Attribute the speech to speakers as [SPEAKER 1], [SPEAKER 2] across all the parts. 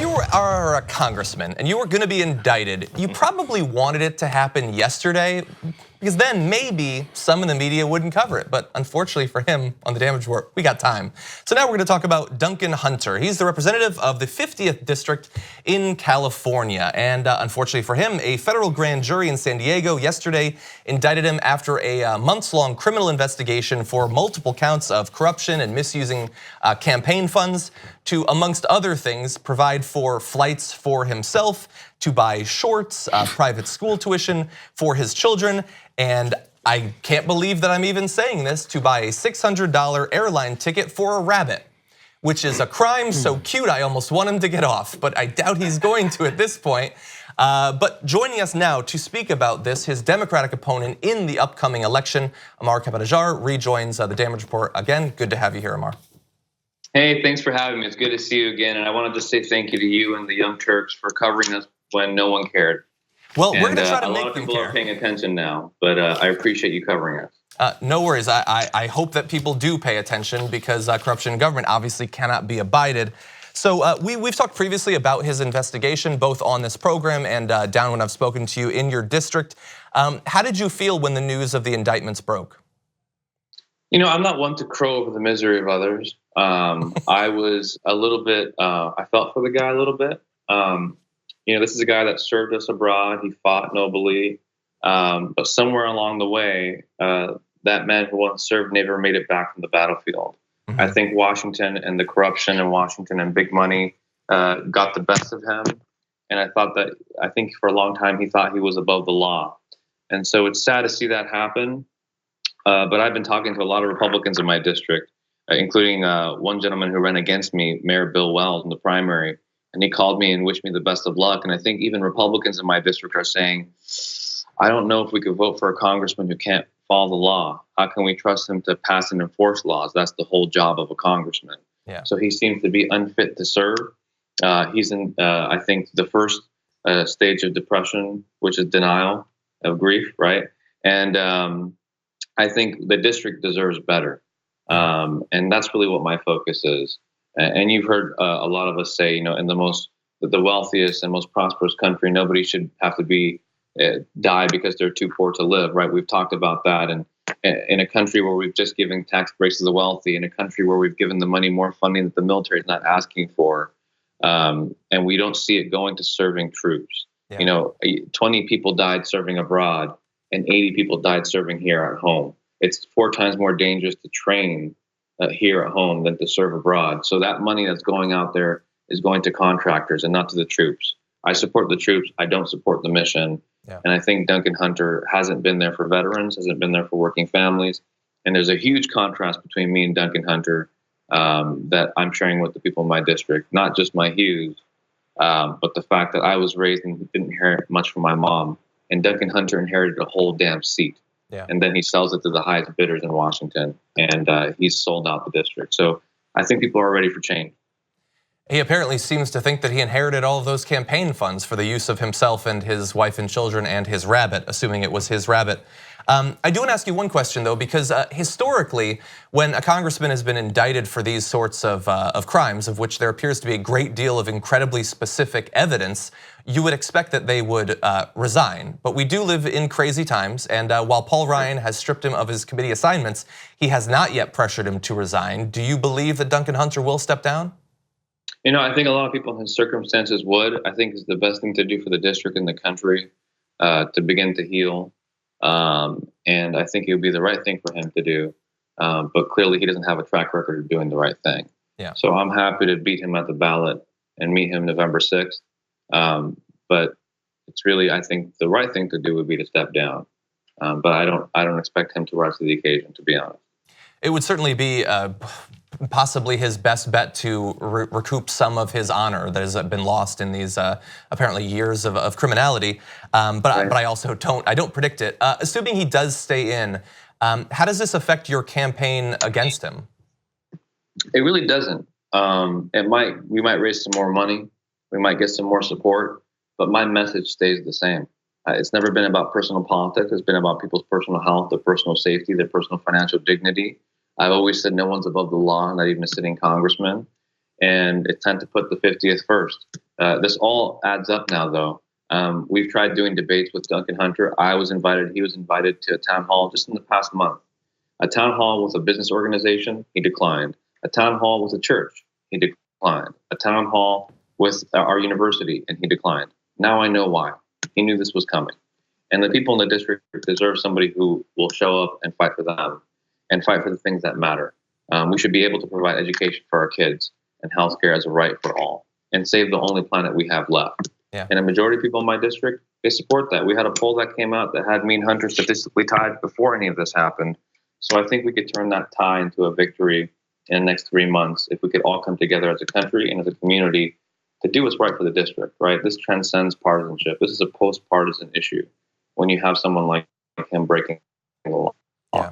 [SPEAKER 1] If you are a congressman and you were going to be indicted, you probably wanted it to happen yesterday, because then maybe some in the media wouldn't cover it. But unfortunately for him, on the Damage Report, we got time. So now we're going to talk about Duncan Hunter. He's the representative of the 50th District in California. And unfortunately for him, a federal grand jury in San Diego yesterday indicted him after a months-long criminal investigation for multiple counts of corruption and misusing campaign funds to, amongst other things, provide for flights for himself, to buy shorts, private school tuition for his children, and I can't believe that I'm even saying this, to buy a $600 airline ticket for a rabbit, which is a crime so cute I almost want him to get off, but I doubt he's going to at this point. But joining us now to speak about this, his Democratic opponent in the upcoming election, Amar Kapadia-Jar, rejoins the Damage Report again. Good to have you here, Amar.
[SPEAKER 2] Hey, thanks for having me. It's good to see you again. And I wanted to say thank you to you and the Young Turks for covering us when no one cared.
[SPEAKER 1] Well, we're going to try to make them care.
[SPEAKER 2] A lot of people are paying attention now, but I appreciate you covering us.
[SPEAKER 1] No worries. I hope that people do pay attention, because corruption in government obviously cannot be abided. So we've talked previously about his investigation, both on this program and down when I've spoken to you in your district. How did you feel when the news of the indictments broke?
[SPEAKER 2] You know, I'm not one to crow over the misery of others. I was a little bit, I felt for the guy a little bit. You know, this is a guy that served us abroad. He fought nobly. But somewhere along the way, that man who once served never made it back from the battlefield. Mm-hmm. I think Washington and the corruption in Washington and big money got the best of him. And I think for a long time he thought he was above the law. And so it's sad to see that happen. But I've been talking to a lot of Republicans in my district, including one gentleman who ran against me, Mayor Bill Wells, in the primary. And he called me and wished me the best of luck. And I think even Republicans in my district are saying, I don't know if we could vote for a congressman who can't follow the law. How can we trust him to pass and enforce laws? That's the whole job of a congressman. Yeah. So he seems to be unfit to serve. He's in, I think, the first stage of depression, which is denial of grief, right? And I think the district deserves better. And that's really what my focus is. And you've heard a lot of us say, you know, in the wealthiest and most prosperous country, nobody should have to be die because they're too poor to live, right? We've talked about that. And in a country where we've just given tax breaks to the wealthy, in a country where we've given the money more funding that the military is not asking for, and we don't see it going to serving troops. Yeah. You know, 20 people died serving abroad, and 80 people died serving here at home. It's 4 times more dangerous to train here at home than to serve abroad. So that money that's going out there is going to contractors and not to the troops. I support the troops. I don't support the mission. Yeah. And I think Duncan Hunter hasn't been there for veterans, hasn't been there for working families. And there's a huge contrast between me and Duncan Hunter that I'm sharing with the people in my district, not just my Hughes, but the fact that I was raised and didn't inherit much from my mom. And Duncan Hunter inherited a whole damn seat. Yeah. And then he sells it to the highest bidders in Washington, and he's sold out the district. So I think people are ready for change.
[SPEAKER 1] He apparently seems to think that he inherited all of those campaign funds for the use of himself and his wife and children and his rabbit, assuming it was his rabbit. I do want to ask you one question, though, because historically, when a congressman has been indicted for these sorts of crimes, of which there appears to be a great deal of incredibly specific evidence, you would expect that they would resign. But we do live in crazy times, and while Paul Ryan has stripped him of his committee assignments, he has not yet pressured him to resign. Do you believe that Duncan Hunter will step down?
[SPEAKER 2] You know, I think a lot of people in his circumstances would. I think it's the best thing to do for the district and the country to begin to heal. And I think it would be the right thing for him to do. But clearly he doesn't have a track record of doing the right thing. Yeah. So I'm happy to beat him at the ballot and meet him November 6th. But it's really, I think the right thing to do would be to step down. But I don't expect him to rise to the occasion, to be honest.
[SPEAKER 1] It would certainly be possibly his best bet to recoup some of his honor that has been lost in these apparently years of criminality. But I also don't predict it. Assuming he does stay in, how does this affect your campaign against him?
[SPEAKER 2] It really doesn't. We might raise some more money. We might get some more support, but my message stays the same. It's never been about personal politics. It's been about people's personal health, their personal safety, their personal financial dignity. I've always said no one's above the law, not even a sitting congressman. and it's time to put the 50th first. This all adds up now, though. We've tried doing debates with Duncan Hunter. I was invited. He was invited to a town hall just in the past month. A town hall with a business organization, he declined. A town hall with a church, he declined. A town hall with our university, and he declined. Now I know why. He knew this was coming. And the people in the district deserve somebody who will show up and fight for them and fight for the things that matter. We should be able to provide education for our kids and healthcare as a right for all and save the only planet we have left.
[SPEAKER 1] Yeah.
[SPEAKER 2] And a majority of people in my district, they support that. We had a poll that came out that had me and Hunter statistically tied before any of this happened. So I think we could turn that tie into a victory in the next 3 months if we could all come together as a country and as a community to do what's right for the district, right? This transcends partisanship. This is a post-partisan issue when you have someone like him breaking the law.
[SPEAKER 1] Yeah.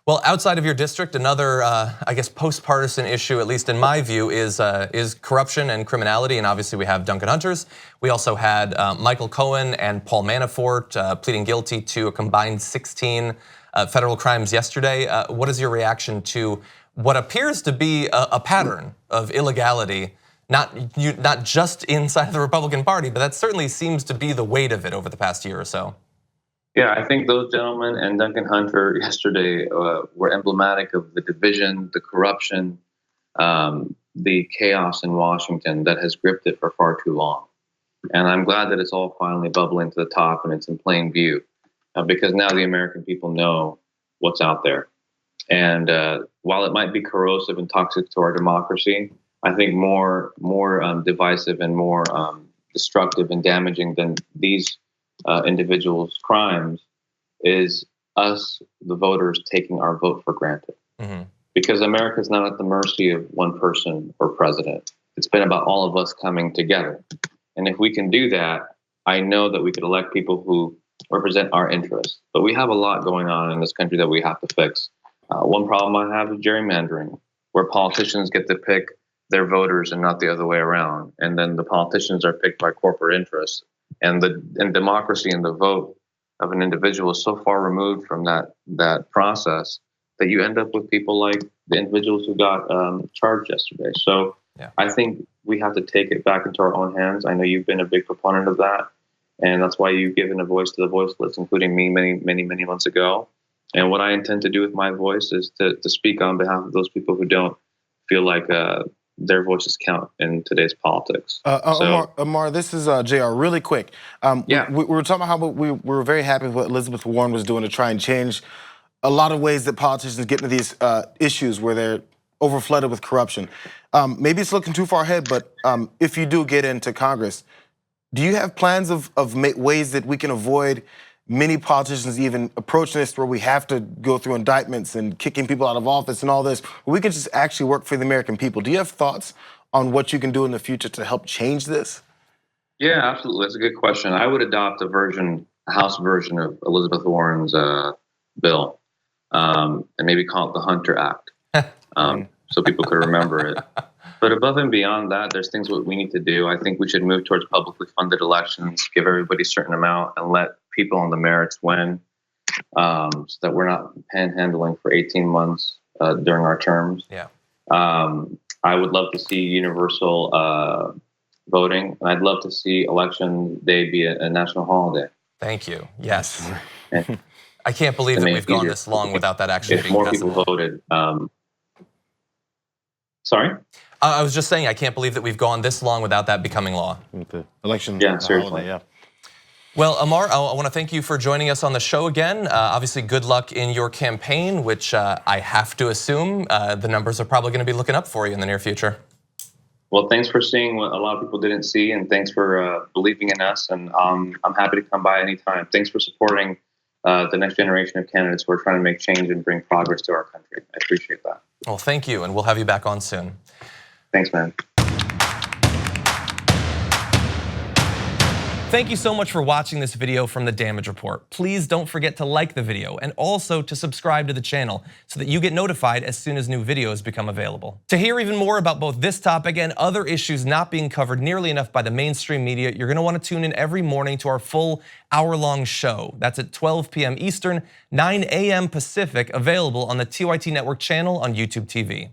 [SPEAKER 1] Well, outside of your district, another, I guess, post-partisan issue, at least in my view, is corruption and criminality. And obviously, we have Duncan Hunters. We also had Michael Cohen and Paul Manafort pleading guilty to a combined 16 federal crimes yesterday. What is your reaction to what appears to be a pattern of illegality, not just inside the Republican Party, but that certainly seems to be the weight of it over the past year or so?
[SPEAKER 2] Yeah, I think those gentlemen and Duncan Hunter yesterday were emblematic of the division, the corruption, the chaos in Washington that has gripped it for far too long. And I'm glad that it's all finally bubbling to the top and it's in plain view because now the American people know what's out there. And while it might be corrosive and toxic to our democracy, I think more divisive and more destructive and damaging than these individuals' crimes is us, the voters, taking our vote for granted. Mm-hmm. Because America is not at the mercy of one person or president. It's been about all of us coming together. And if we can do that, I know that we could elect people who represent our interests. But we have a lot going on in this country that we have to fix. One problem I have is gerrymandering, where politicians get to pick their voters and not the other way around. And then the politicians are picked by corporate interests. And democracy and the vote of an individual is so far removed from that process that you end up with people like the individuals who got charged yesterday. So yeah. I think we have to take it back into our own hands. I know you've been a big proponent of that, and that's why you've given a voice to the voiceless, including me many months ago. And what I intend to do with my voice is to speak on behalf of those people who don't feel like their voices count in today's politics.
[SPEAKER 3] Amar, this is JR. Really quick. We were talking about how we were very happy with what Elizabeth Warren was doing to try and change a lot of ways that politicians get into these issues where they're overflooded with corruption. Maybe it's looking too far ahead, but if you do get into Congress, do you have plans of ways that we can avoid many politicians even approaching this where we have to go through indictments and kicking people out of office and all this, where we can just actually work for the American people? Do you have thoughts on what you can do in the future to help change this?
[SPEAKER 2] Yeah, absolutely. That's a good question. I would adopt a House version of Elizabeth Warren's bill, and maybe call it the Hunter Act, so people could remember it. But above and beyond that, there's things that we need to do. I think we should move towards publicly funded elections, give everybody a certain amount, and let people on the merits win, so that we're not panhandling for 18 months during our terms. Yeah. I would love to see universal voting, and I'd love to see election day be a national holiday.
[SPEAKER 1] Thank you. Yes. I can't believe that we've gone this long without that actually being
[SPEAKER 2] more people voted. Sorry?
[SPEAKER 1] I was just saying, I can't believe that we've gone this long without that becoming law.
[SPEAKER 3] The election.
[SPEAKER 2] Yeah, seriously.
[SPEAKER 3] Holiday, yeah.
[SPEAKER 1] Well, Amar, I want to thank you for joining us on the show again. Obviously, good luck in your campaign, which I have to assume the numbers are probably going to be looking up for you in the near future.
[SPEAKER 2] Well, thanks for seeing what a lot of people didn't see, and thanks for believing in us. And I'm happy to come by anytime. Thanks for supporting the next generation of candidates who are trying to make change and bring progress to our country. I appreciate that.
[SPEAKER 1] Well, thank you, and we'll have you back on soon.
[SPEAKER 2] Thanks, man.
[SPEAKER 1] Thank you so much for watching this video from The Damage Report. Please don't forget to like the video and also to subscribe to the channel so that you get notified as soon as new videos become available. To hear even more about both this topic and other issues not being covered nearly enough by the mainstream media, you're gonna want to tune in every morning to our full hour-long show. That's at 12 p.m. Eastern, 9 a.m. Pacific, available on the TYT Network channel on YouTube TV.